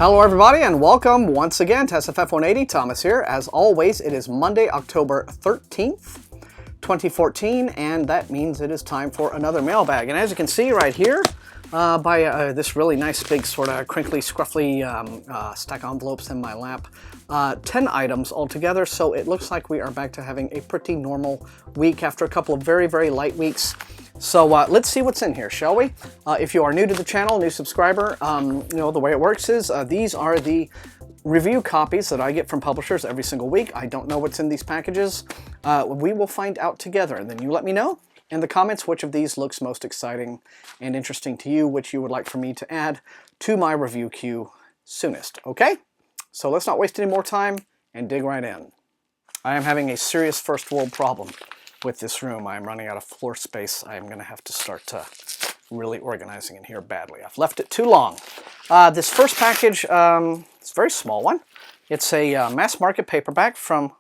Hello everybody and welcome once again to SFF180. Thomas here. As always, it is Monday, October 13th, 2014, and that means it is time for another mailbag. And as you can see right here, by this really nice big sort of crinkly, scruffy stack of envelopes in my lap, 10 items altogether, so it looks like we are back to having a pretty normal week after a couple of very, very light weeks. So let's see what's in here, shall we? If you are new to the channel, new subscriber, you know, the way it works is these are the review copies that I get from publishers every single week. I don't know what's in these packages. We will find out together, and then you let me know in the comments which of these looks most exciting and interesting to you, which you would like for me to add to my review queue soonest, okay? So let's not waste any more time and dig right in. I am having a serious first world problem with this room. I'm running out of floor space. I'm going to have to start really organizing in here badly. I've left it too long. This first package, it's a very small one. It's a mass market paperback from,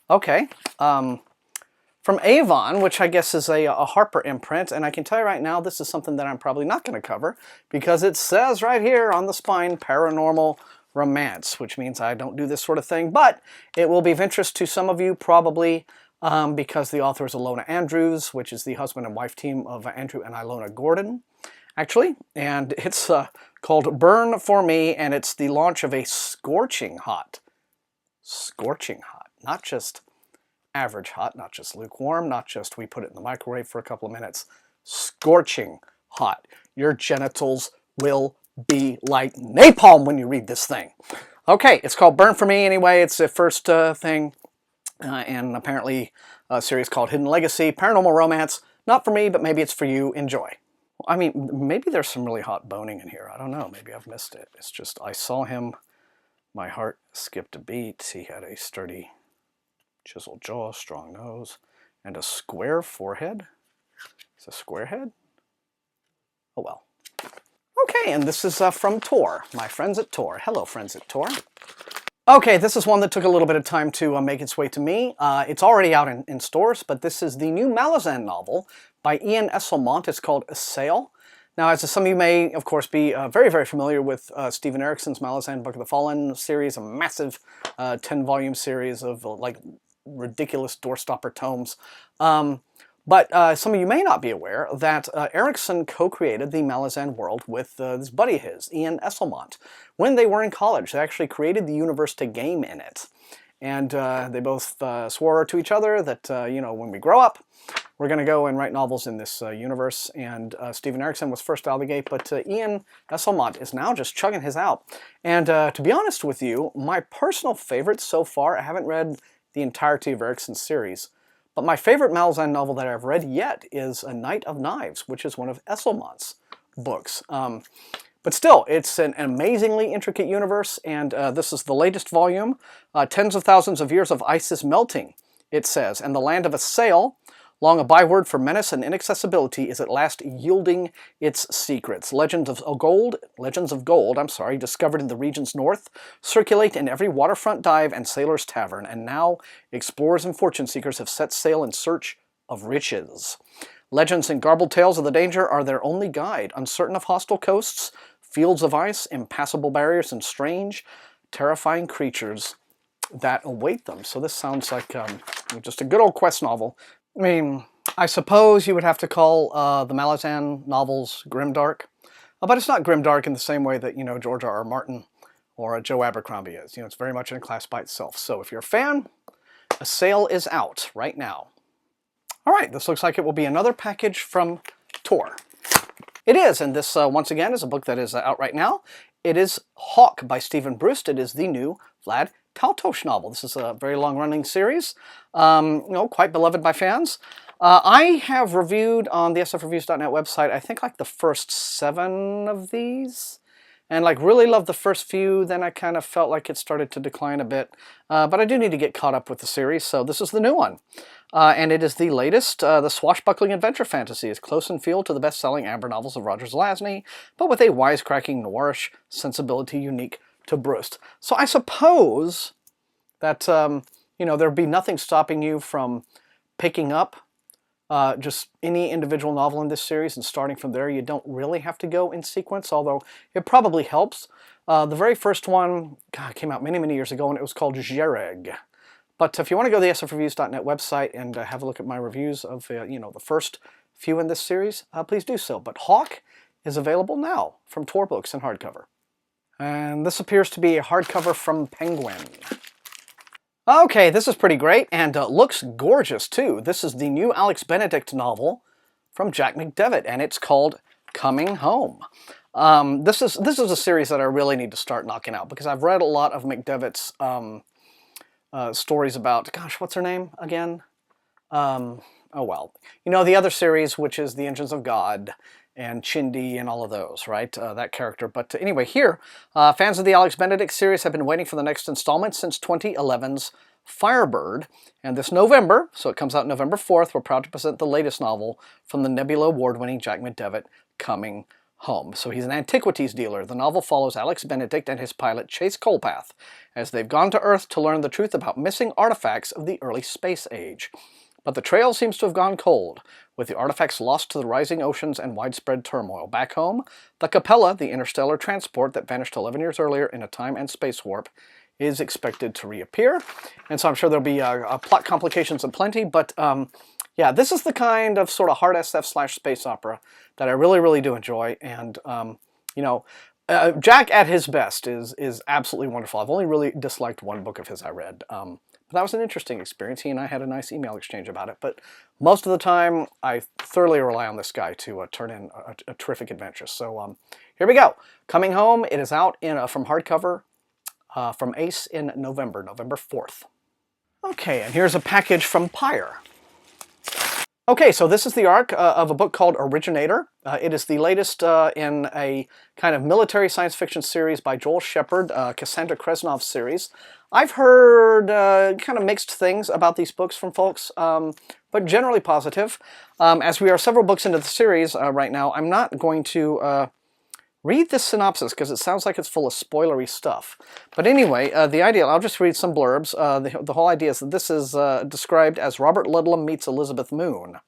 okay, from Avon, which I guess is a Harper imprint. And I can tell you right now, this is something that I'm probably not going to cover because it says right here on the spine, paranormal romance, which means I don't do this sort of thing, but it will be of interest to some of you probably because the author is Ilona Andrews, which is the husband and wife team of Andrew and Ilona Gordon, actually, and it's called Burn For Me, and it's the launch of a scorching hot, not just average hot, not just lukewarm, not just we put it in the microwave for a couple of minutes, scorching hot. Your genitals will be like napalm when you read this thing. Okay, it's called Burn For Me anyway. It's the first thing, and apparently a series called Hidden Legacy, paranormal romance. Not for me, but maybe it's for you. Enjoy. I mean, maybe there's some really hot boning in here. I don't know. Maybe I've missed it. It's just, I saw him, my heart skipped a beat. He had a sturdy, chiseled jaw, strong nose, and a square forehead. It's a square head? Oh well. Okay, and this is from Tor, my friends at Tor. Hello, friends at Tor. Okay, this is one that took a little bit of time to make its way to me. It's already out in stores, but this is the new Malazan novel by Ian Esselmont. It's called A Sail. Now, as some of you may, of course, be very, very familiar with Stephen Erickson's Malazan Book of the Fallen series, a massive 10-volume series of like ridiculous doorstopper tomes. But some of you may not be aware that Erickson co-created the Malazan world with this buddy of his, Ian Esselmont. When they were in college, they actually created the universe to game in it. And they both swore to each other that, you know, when we grow up, we're going to go and write novels in this universe. And Stephen Erickson was first out of the gate, but Ian Esselmont is now just chugging his out. And to be honest with you, my personal favorite so far, I haven't read the entirety of Erickson's series, but my favorite Malazan novel that I've read yet is A Night of Knives, which is one of Esselmont's books. But still, it's an amazingly intricate universe, and this is the latest volume. Tens of thousands of years of ice is melting, it says, and the land of a sail, long a byword for menace and inaccessibility, is at last yielding its secrets. Legends of gold, discovered in the region's north, circulate in every waterfront dive and sailor's tavern, and now explorers and fortune seekers have set sail in search of riches. Legends and garbled tales of the danger are their only guide, uncertain of hostile coasts, fields of ice, impassable barriers, and strange, terrifying creatures that await them. So this sounds like just a good old quest novel. I mean, I suppose you would have to call the Malazan novels grimdark, but it's not grimdark in the same way that, you know, George R.R. Martin or Joe Abercrombie is. You know, it's very much in a class by itself. So if you're a fan, A Sail is out right now. All right, this looks like it will be another package from Tor. It is, and this, once again, is a book that is out right now. It is Hawk by Stephen Brust. It is the new Vlad Tolstoy novel. This is a very long-running series, you know, quite beloved by fans. I have reviewed on the sfreviews.net website, I think like the first 7 of these, and like really loved the first few. Then I kind of felt like it started to decline a bit, but I do need to get caught up with the series, so this is the new one. And it is the latest. The swashbuckling adventure fantasy is close in feel to the best-selling Amber novels of Roger Zelazny, but with a wisecracking noirish sensibility unique to Brust. So I suppose that, you know, there'd be nothing stopping you from picking up just any individual novel in this series, and starting from there. You don't really have to go in sequence, although it probably helps. The very first one, God, came out many, many years ago, and it was called Jereg. But if you want to go to the sfreviews.net website and have a look at my reviews of the first few in this series, please do so. But Hawk is available now from Tor Books in hardcover. And this appears to be a hardcover from Penguin. Okay, this is pretty great, and looks gorgeous too. This is the new Alex Benedict novel from Jack McDevitt, and it's called Coming Home. This is a series that I really need to start knocking out, because I've read a lot of McDevitt's stories about, gosh, what's her name again? Oh well. You know, the other series, which is The Engines of God, and Chindi and all of those, right? That character. But anyway, here, fans of the Alex Benedict series have been waiting for the next installment since 2011's Firebird. And this November, so it comes out November 4th, we're proud to present the latest novel from the Nebula Award-winning Jack McDevitt, Coming Home. So he's an antiquities dealer. The novel follows Alex Benedict and his pilot Chase Colpath as they've gone to Earth to learn the truth about missing artifacts of the early space age. But the trail seems to have gone cold, with the artifacts lost to the rising oceans and widespread turmoil. Back home, the Capella, the interstellar transport that vanished 11 years earlier in a time and space warp, is expected to reappear. And so I'm sure there'll be plot complications aplenty, but yeah, this is the kind of sort of hard SF/space opera that I really, really do enjoy. And, you know, Jack at his best is absolutely wonderful. I've only really disliked one book of his I read. But that was an interesting experience. He and I had a nice email exchange about it. But most of the time, I thoroughly rely on this guy to turn in a terrific adventure. So here we go. Coming Home. It is out from hardcover from Ace in November 4th. Okay, and here's a package from Pyre. Okay, so this is the arc of a book called Originator. It is the latest in a kind of military science fiction series by Joel Shepard, Cassandra Kresnov's series. I've heard kind of mixed things about these books from folks, but generally positive. As we are several books into the series right now, I'm not going to read this synopsis because it sounds like it's full of spoilery stuff. But anyway, the idea, I'll just read some blurbs. The whole idea is that this is described as Robert Ludlum meets Elizabeth Moon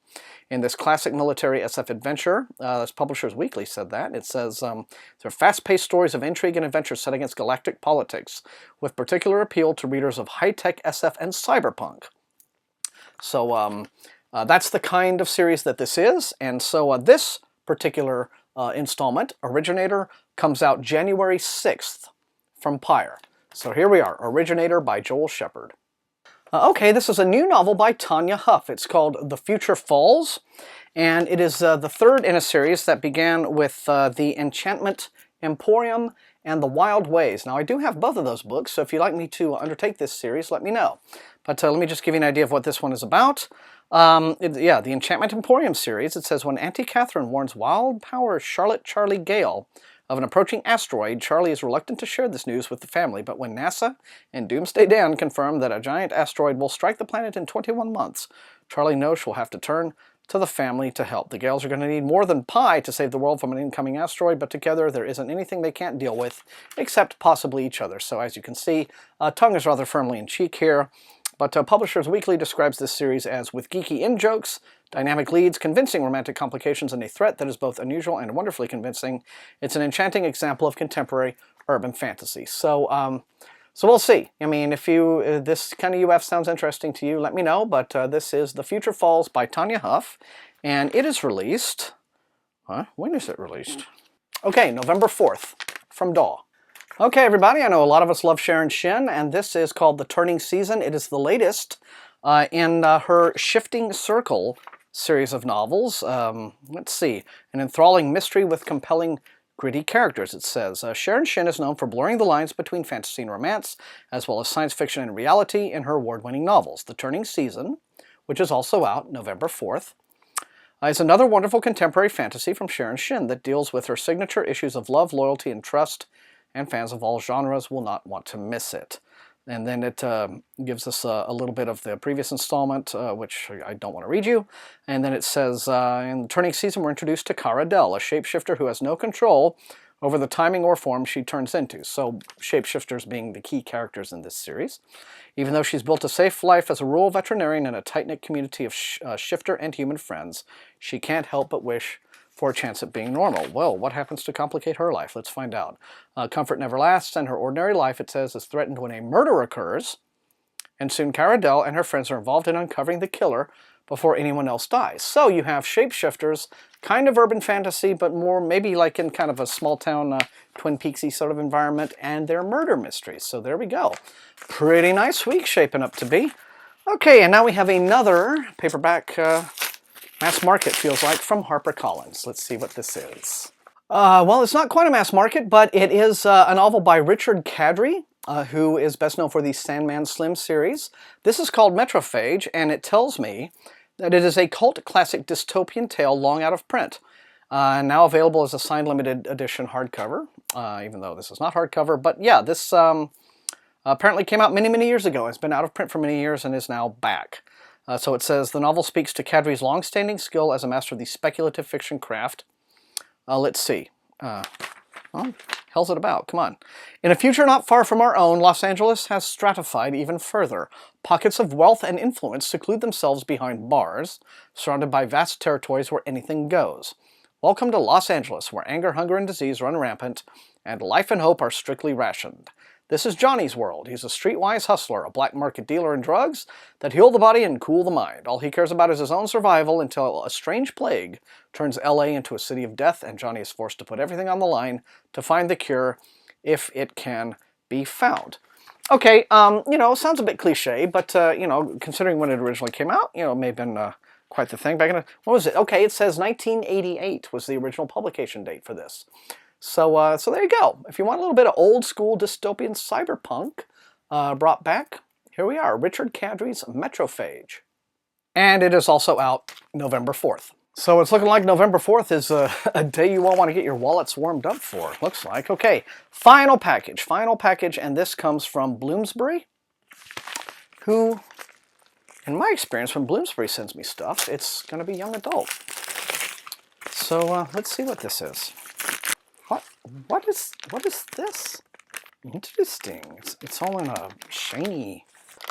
in this classic military SF adventure. As Publishers Weekly said that. It says, they're fast-paced stories of intrigue and adventure set against galactic politics, with particular appeal to readers of high-tech SF and cyberpunk. So that's the kind of series that this is. And so this particular installment, Originator, comes out January 6th from Pyre. So here we are, Originator by Joel Shepard. Okay, this is a new novel by Tanya Huff. It's called The Future Falls, and it is the third in a series that began with The Enchantment Emporium and The Wild Ways. Now, I do have both of those books, so if you'd like me to undertake this series, let me know. But let me just give you an idea of what this one is about. Yeah, the Enchantment Emporium series. It says, when Auntie Catherine warns Wild Power Charlotte Charlie Gale of an approaching asteroid, Charlie is reluctant to share this news with the family. But when NASA and Doomsday Dan confirm that a giant asteroid will strike the planet in 21 months, Charlie knows she'll have to turn to the family to help. The Gales are going to need more than pie to save the world from an incoming asteroid, but together there isn't anything they can't deal with, except possibly each other. So as you can see, tongue is rather firmly in cheek here. But Publishers Weekly describes this series as, with geeky in-jokes, dynamic leads, convincing romantic complications, and a threat that is both unusual and wonderfully convincing, it's an enchanting example of contemporary urban fantasy. So, so we'll see. I mean, if this kind of UF sounds interesting to you, let me know. But this is The Future Falls by Tanya Huff, and it is released... When is it released? Okay, November 4th from DAW. Okay, everybody, I know a lot of us love Sharon Shin, and this is called The Turning Season. It is the latest in her Shifting Circle series of novels. Let's see, an enthralling mystery with compelling, gritty characters, it says. Sharon Shin is known for blurring the lines between fantasy and romance, as well as science fiction and reality in her award-winning novels. The Turning Season, which is also out November 4th, is another wonderful contemporary fantasy from Sharon Shin that deals with her signature issues of love, loyalty, and trust, and fans of all genres will not want to miss it. And then it gives us a little bit of the previous installment, which I don't want to read you. And then it says, in the Turning Season, we're introduced to Kara Dell, a shapeshifter who has no control over the timing or form she turns into, so shapeshifters being the key characters in this series. Even though she's built a safe life as a rural veterinarian in a tight-knit community of shifter and human friends, she can't help but wish for a chance at being normal. Well, what happens to complicate her life? Let's find out. Comfort never lasts, and her ordinary life, it says, is threatened when a murder occurs, and soon Cara Dell and her friends are involved in uncovering the killer before anyone else dies. So you have shapeshifters, kind of urban fantasy, but more maybe like in kind of a small-town Twin Peaksy sort of environment, and they're murder mysteries. So there we go. Pretty nice week shaping up to be. Okay, and now we have another paperback mass market, feels like, from HarperCollins. Let's see what this is. Well, it's not quite a mass market, but it is a novel by Richard Kadrey, who is best known for the Sandman Slim series. This is called Metrophage, and it tells me that it is a cult classic dystopian tale long out of print. Now available as a signed limited edition hardcover, even though this is not hardcover. But yeah, this apparently came out many, many years ago. It's been out of print for many years and is now back. So it says, the novel speaks to Kadrey's long-standing skill as a master of the speculative fiction craft. Let's see. Well, hell's it about? Come on. In a future not far from our own, Los Angeles has stratified even further. Pockets of wealth and influence seclude themselves behind bars, surrounded by vast territories where anything goes. Welcome to Los Angeles, where anger, hunger, and disease run rampant, and life and hope are strictly rationed. This is Johnny's world. He's a streetwise hustler, a black market dealer in drugs that heal the body and cool the mind. All he cares about is his own survival until a strange plague turns LA into a city of death, and Johnny is forced to put everything on the line to find the cure if it can be found. Okay, you know, sounds a bit cliche, but, you know, considering when it originally came out, you know, it may have been quite the thing back in, what was it? Okay, it says 1988 was the original publication date for this. So, so there you go. If you want a little bit of old school dystopian cyberpunk brought back, here we are, Richard Kadrey's Metrophage. And it is also out November 4th. So it's looking like November 4th is a day you all want to get your wallets warmed up for, looks like. Okay, final package, and this comes from Bloomsbury, who, in my experience, when Bloomsbury sends me stuff, it's going to be young adult. So let's see what this is. What is this? Interesting. It's all in a shiny.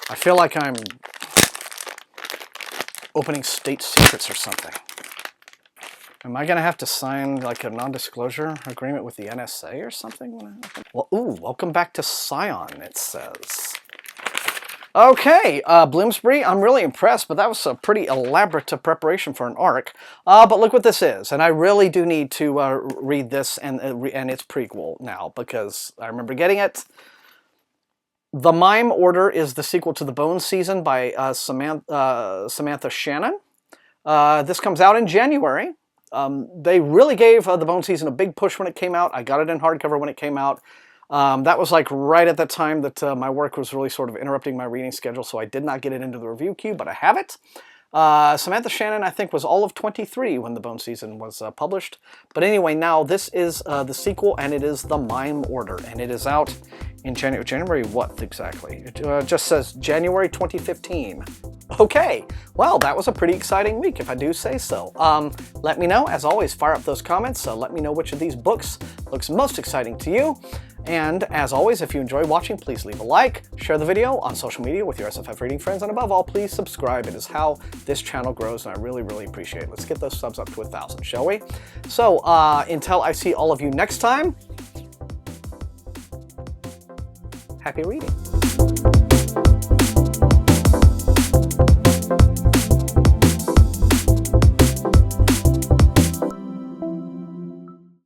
I feel like I'm opening state secrets or something. Am I gonna have to sign like a non-disclosure agreement with the NSA or something? Well, ooh, welcome back to Scion, it says. Okay, Bloomsbury, I'm really impressed, but that was a pretty elaborate preparation for an arc. But look what this is, and I really do need to read this and its prequel now, because I remember getting it. The Mime Order is the sequel to The Bone Season by Samantha Shannon. This comes out in January. They really gave The Bone Season a big push when it came out. I got it in hardcover when it came out. That was like right at the time that my work was really sort of interrupting my reading schedule, so I did not get it into the review queue, but I have it. Samantha Shannon, I think, was all of 23 when The Bone Season was published. But anyway, now this is the sequel, and it is The Mime Order, and it is out in January. January what exactly? It just says January 2015. Okay, well, that was a pretty exciting week, if I do say so. Let me know, as always, fire up those comments. Let me know which of these books looks most exciting to you. And as always, if you enjoy watching, please leave a like, share the video on social media with your SFF reading friends, and above all, please subscribe. It is how this channel grows, and I really, really appreciate it. Let's get those subs up to 1,000, shall we? So, until I see all of you next time, happy reading.